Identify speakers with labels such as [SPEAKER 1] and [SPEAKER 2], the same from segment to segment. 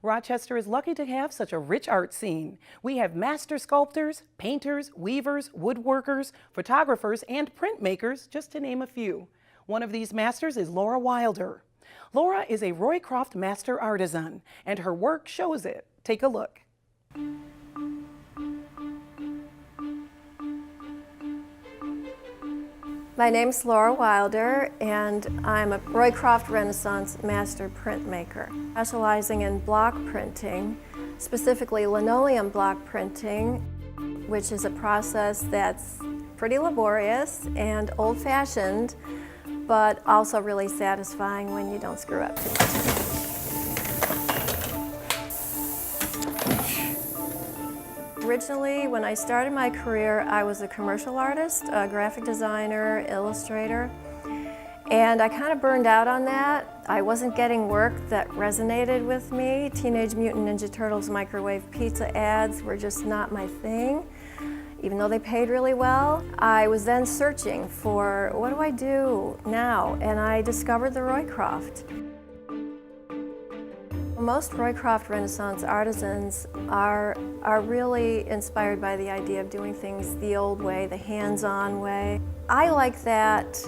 [SPEAKER 1] Rochester is lucky to have such a rich art scene. We have master sculptors, painters, weavers, woodworkers, photographers, and printmakers, just to name a few. One of these masters is Laura Wilder. Laura is a Roycroft Master Artisan, and her work shows it. Take a look.
[SPEAKER 2] My name's Laura Wilder, and I'm a Roycroft Renaissance Master Printmaker, specializing in block printing, specifically linoleum block printing, which is a process that's pretty laborious and old-fashioned, but also really satisfying when you don't screw up too much. Originally, when I started my career, I was a commercial artist, a graphic designer, illustrator, and I kind of burned out on that. I wasn't getting work that resonated with me. Teenage Mutant Ninja Turtles microwave pizza ads were just not my thing, even though they paid really well. I was then searching for, what do I do now? And I discovered the Roycroft. Most Roycroft Renaissance artisans are really inspired by the idea of doing things the old way, the hands-on way. I like that,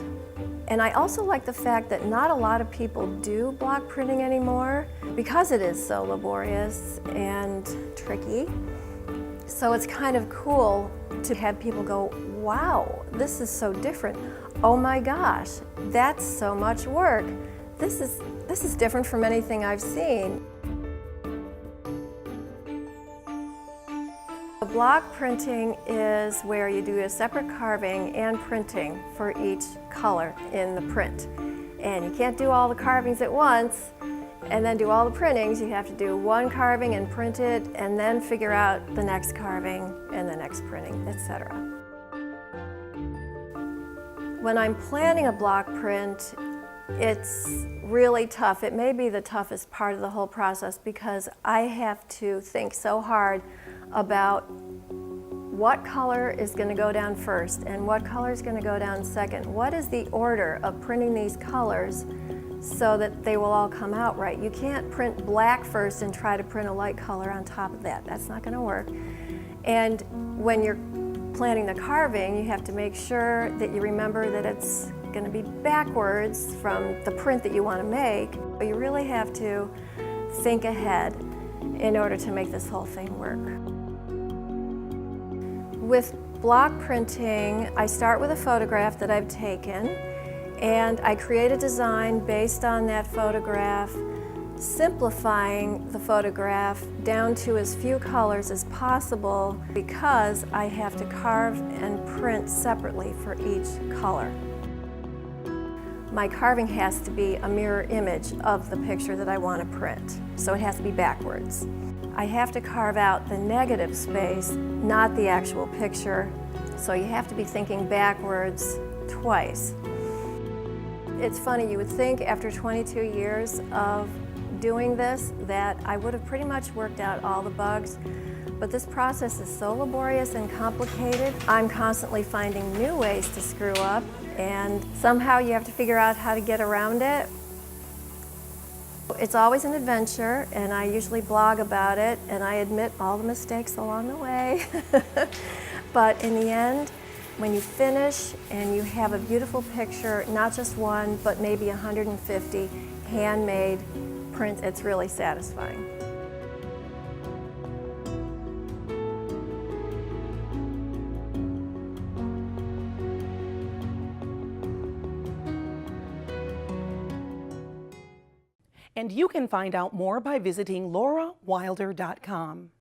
[SPEAKER 2] and I also like the fact that not a lot of people do block printing anymore because it is so laborious and tricky. So it's kind of cool to have people go, wow, this is so different. Oh my gosh, that's so much work. This is different from anything I've seen. Block printing is where you do a separate carving and printing for each color in the print. And you can't do all the carvings at once and then do all the printings. You have to do one carving and print it, and then figure out the next carving and the next printing, etc. When I'm planning a block print, it's really tough. It may be the toughest part of the whole process because I have to think so hard about what color is going to go down first and what color is going to go down second. What is the order of printing these colors so that they will all come out right? You can't print black first and try to print a light color on top of that. That's not going to work. And when you're planning the carving, you have to make sure that you remember that it's going to be backwards from the print that you want to make. But you really have to think ahead in order to make this whole thing work. With block printing, I start with a photograph that I've taken, and I create a design based on that photograph, simplifying the photograph down to as few colors as possible because I have to carve and print separately for each color. My carving has to be a mirror image of the picture that I want to print, so it has to be backwards. I have to carve out the negative space, not the actual picture, so you have to be thinking backwards twice. It's funny, you would think after 22 years of doing this that I would have pretty much worked out all the bugs, but this process is so laborious and complicated. I'm constantly finding new ways to screw up, and somehow you have to figure out how to get around it. It's always an adventure, and I usually blog about it, and I admit all the mistakes along the way. But in the end, when you finish and you have a beautiful picture, not just one, but maybe 150 handmade prints, it's really satisfying.
[SPEAKER 1] And you can find out more by visiting laurawilder.com.